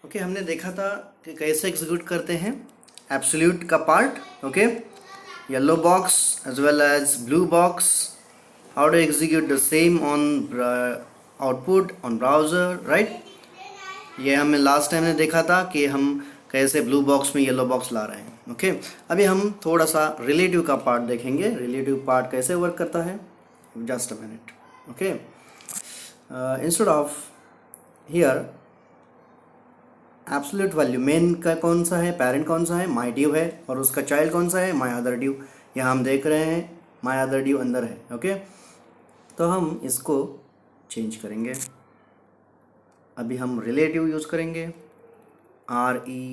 Okay हमने देखा था कि कैसे एग्जीक्यूट करते हैं एब्सोल्यूट का part. Okay yellow box as well as blue box. How to execute the same on output on browser, right. ये हमें लास्ट टाइम ने देखा था कि हम कैसे ब्लू बॉक्स में येलो बॉक्स ला रहे हैं. ओके अभी हम थोड़ा सा रिलेटिव का पार्ट देखेंगे. रिलेटिव पार्ट कैसे वर्क करता है. Just a minute. Okay instead of here absolute value main का कौन सा है, पेरेंट कौन सा है, माई ड्यू है, और उसका चाइल्ड कौन सा है, माई अदर ड्यू. यहाँ हम देख रहे हैं माई अदर ड्यू अंदर है. ओके तो हम इसको चेंज करेंगे. अभी हम रिलेटिव यूज़ करेंगे. RELATIVE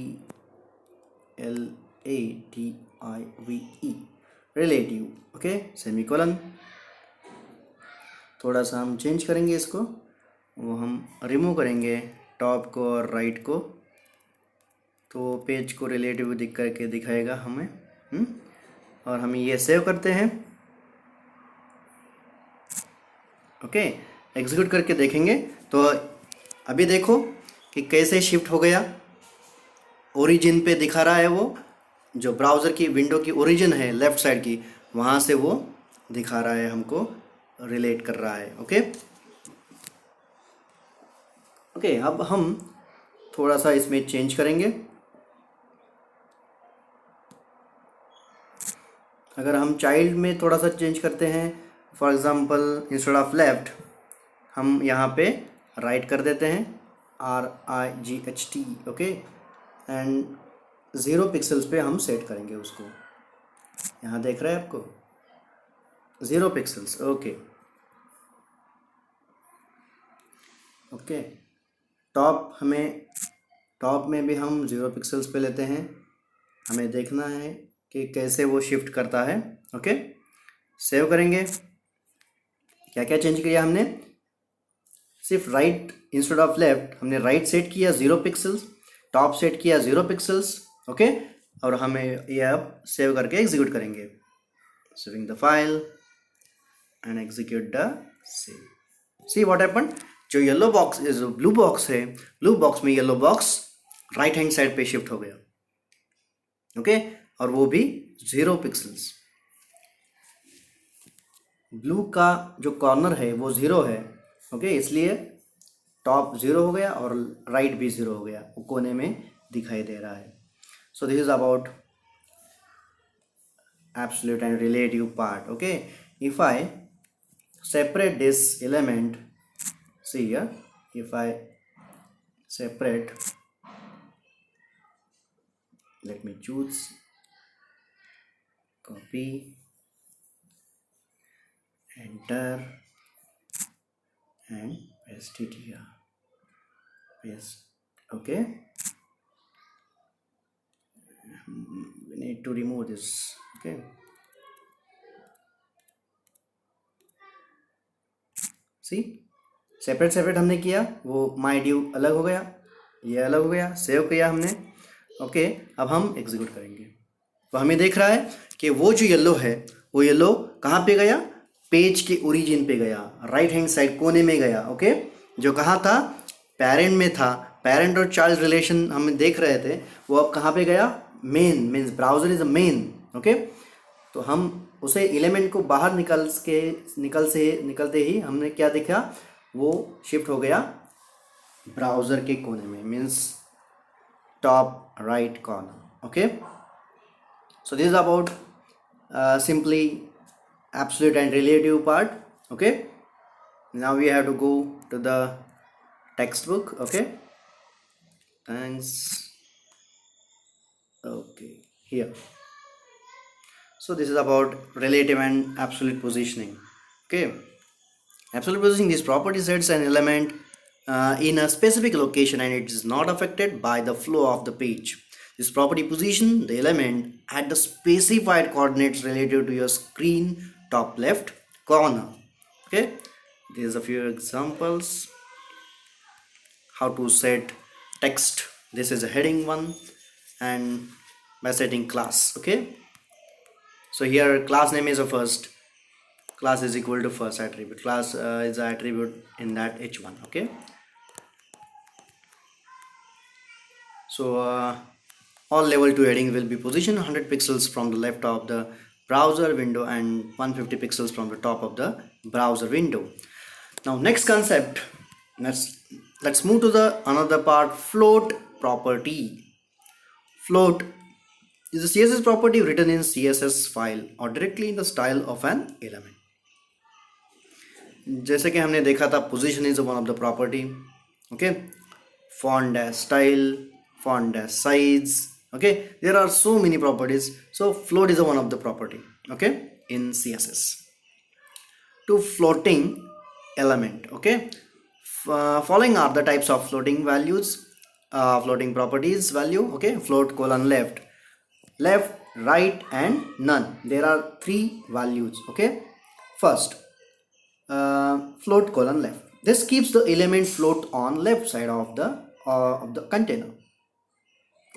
relative. Okay semicolon. थोड़ा सा हम चेंज करेंगे इसको. वो हम रिमूव करेंगे टॉप को और राइट को, तो पेज को रिलेटिव दिख करके दिखाएगा हमें. और हम ये सेव करते हैं. ओके एग्जीक्यूट करके देखेंगे तो अभी देखो कि कैसे शिफ्ट हो गया. ओरिजिन पे दिखा रहा है, वो जो ब्राउज़र की विंडो की ओरिजिन है लेफ़्ट साइड की, वहाँ से वो दिखा रहा है, हमको रिलेट कर रहा है. ओके ओके अब हम थोड़ा सा इसमें चेंज करेंगे. अगर हम चाइल्ड में थोड़ा सा चेंज करते हैं, for example instead of left हम यहाँ पे राइट कर देते हैं, RIGHT. ओके एंड 0 पिक्सल्स पे हम सेट करेंगे उसको. यहाँ देख रहे हैं आपको 0 पिक्सल्स. ओके ओके टॉप में भी हम 0 पिक्सल्स पे लेते हैं. हमें देखना है कि कैसे वो शिफ्ट करता है. ओके सेव करेंगे. क्या क्या चेंज किया हमने, सिर्फ राइट इंस्टेड ऑफ लेफ्ट हमने राइट सेट किया 0 पिक्सल्स, टॉप सेट किया 0 पिक्सल्स. ओके और हमें ये अब सेव करके एग्जीक्यूट करेंगे. Saving the file and execute the save. See what happened. जो येलो बॉक्स जो ब्लू बॉक्स है, ब्लू बॉक्स में yellow box right hand side पे शिफ्ट हो गया. ओके और वो भी 0 पिक्सल्स. ब्लू का जो कॉर्नर है वो 0 है. ओके इसलिए टॉप 0 हो गया और राइट भी 0 हो गया, वो कोने में दिखाई दे रहा है. सो this is about absolute and relative part. Okay if I separate this element, see here, if I separate, let me choose copy, enter and paste it here, paste. Okay we need to remove this. Okay see separate हमने किया, वो माई due अलग हो गया, ये अलग हो गया, सेव किया हमने. ओके अब हम एग्जीक्यूट करेंगे तो हमें देख रहा है कि वो जो येलो है वो येलो कहाँ पे गया, पेज के ओरिजिन पे गया, राइट हैंड साइड कोने में गया. ओके जो कहाँ था, पेरेंट में था. पेरेंट और चाइल्ड रिलेशन हम देख रहे थे, वो अब कहाँ पे गया, main. Means browser is a main. Okay तो हम उसे एलिमेंट को बाहर निकलते ही हमने क्या देखा, वो शिफ्ट हो गया ब्राउज़र के कोने में, means top right corner. Okay so this is about simply absolute and relative part. Okay now we have to go to the textbook. Okay thanks. Okay here. So this is about relative and absolute positioning. Okay absolute positioning, this property sets an element in a specific location and it is not affected by the flow of the page. This property position the element at the specified coordinates relative to your screen top left corner. Okay there's a few examples how to set text. This is a heading one, and by setting class. Okay so here class name is a first, class is equal to first attribute, class is an attribute in that h1. Okay So all level 2 headings will be positioned 100 pixels from the left of the browser window and 150 pixels from the top of the browser window. Now next concept, let's move to the another part, float property. Float is a CSS property written in CSS file or directly in the style of an element. जैसे कि हमने देखा था, position is one of the property. Okay, font dash style, font dash size. Okay, there are so many properties. So float is one of the property. Okay, in CSS. To floating element. Okay, following are the types of floating values, floating properties value. Okay, float colon left, right, and none. There are 3 values. Okay, first, float colon left. This keeps the element float on left side of the container.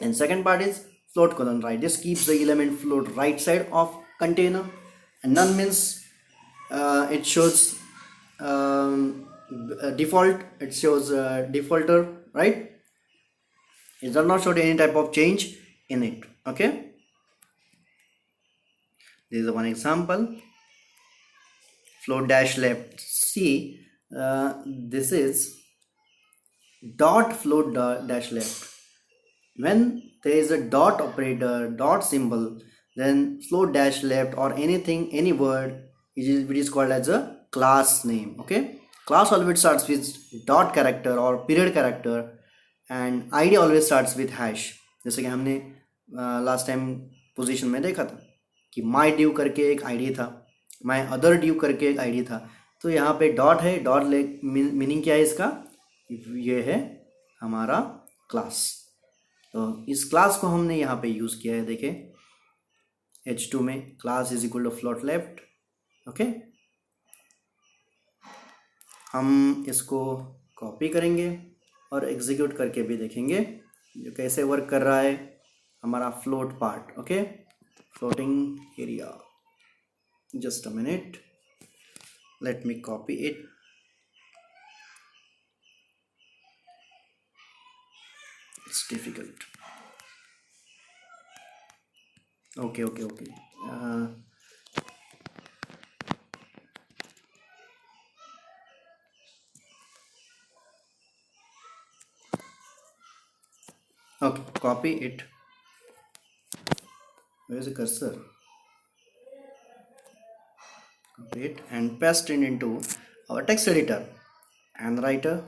And second part is float colon right. This keeps the element float right side of container. And none means it shows default. It shows defaulter, right? It does not show any type of change in it. Okay, this is one example. Float dash left. See, this is dot float dash left. When there is a dot operator, dot symbol, then float dash left or anything, any word, it is called as a class name. Okay, class always starts with dot character or period character, and ID always starts with hash. जैसे कि हमने last time position में देखा था कि माई due करके एक ID था, माई अदर ड्यू करके एक आईडी था. तो यहाँ पे डॉट है. डॉट ले मीनिंग क्या है इसका? ये है हमारा क्लास. तो इस क्लास को हमने यहाँ पे यूज़ किया है. देखें H2 में class is equal to float left. Okay, हम इसको कॉपी करेंगे और एग्जीक्यूट करके भी देखेंगे जो कैसे वर्क कर रहा है हमारा float part. Okay, floating area. Just a minute, let me copy it. It's difficult. Okay. Okay, copy it. Where is the cursor? Copy it and paste it into our text editor and writer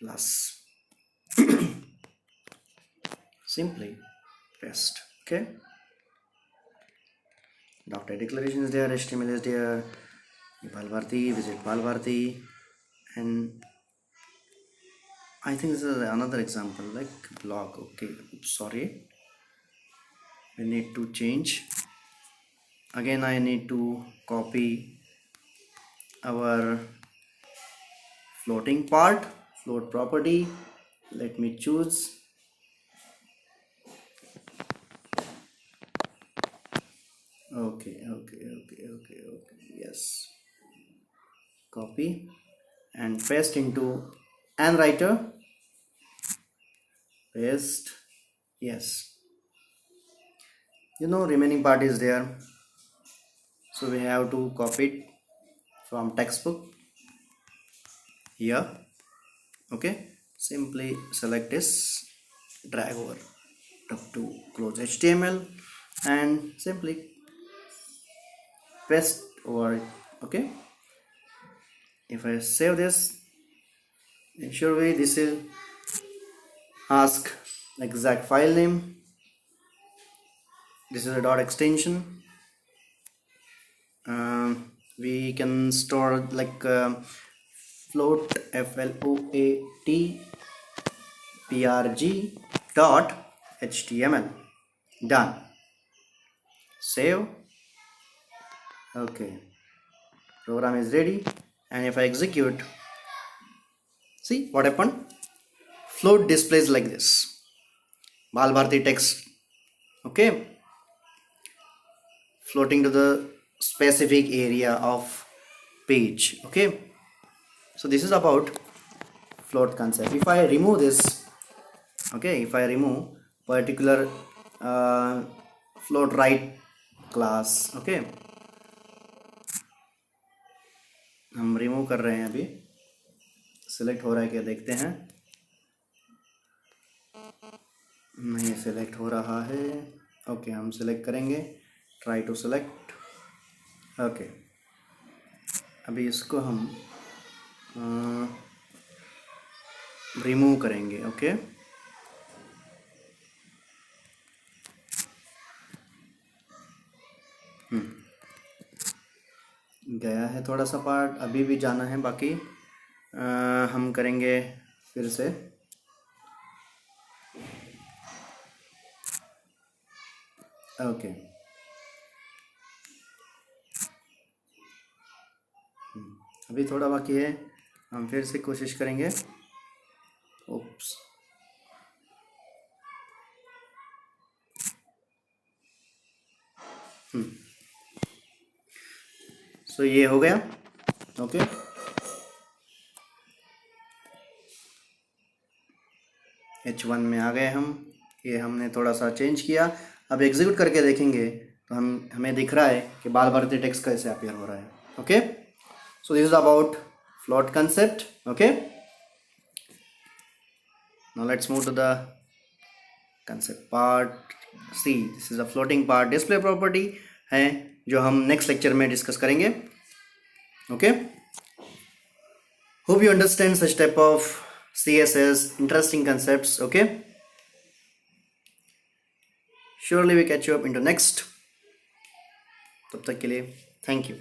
plus simply paste. Okay, doctor declaration is there, HTML is there, Balbharti, visit Balbharti, and I think this is another example like blog. Okay, sorry, we need to change again. I need to copy our floating part, float property. Let me choose. Okay. Yes, copy and paste into and writer. Paste. Yes, remaining part is there, so we have to copy it from textbook here. Okay, simply select this, drag over up to close HTML and simply paste over it. Okay, if I save this, ensure way this will ask exact file name. This is a dot extension. We can store like float float prg dot html. Done. Save. Okay, program is ready, and if I execute, see what happened. Float displays like this, Balbharti text. Okay, floating to the specific area of page. Okay, so this is about float concept. If I remove this, okay, if I remove particular float right class, okay, हम remove कर रहे हैं, अभी select हो रहा है क्या देखते हैं। नहीं सिलेक्ट हो रहा है, ओके, हम सिलेक्ट करेंगे, ट्राई टू सिलेक्ट, ओके। अभी इसको हम रिमूव करेंगे, ओके। गया है थोड़ा सा पार्ट, अभी भी जाना है बाकी, हम करेंगे फिर से, ओके। अभी थोड़ा बाकी है, हम फिर से कोशिश करेंगे। ओप्स, सो ये हो गया, ओके। H1 में आ गए हम, ये हमने थोड़ा सा चेंज किया। अब एग्जीक्यूट करके देखेंगे तो हमें दिख रहा है कि बाल भारती टेक्स्ट कैसे अपीयर हो रहा है, okay. So this is about float concept, okay. Now let's move to the concept part. See, this is a floating part display property है जो हम नेक्स्ट लेक्चर में डिस्कस करेंगे, okay. Hope you understand such type of CSS interesting concepts, okay. Surely we catch you up into next, तब तक के लिए thank you.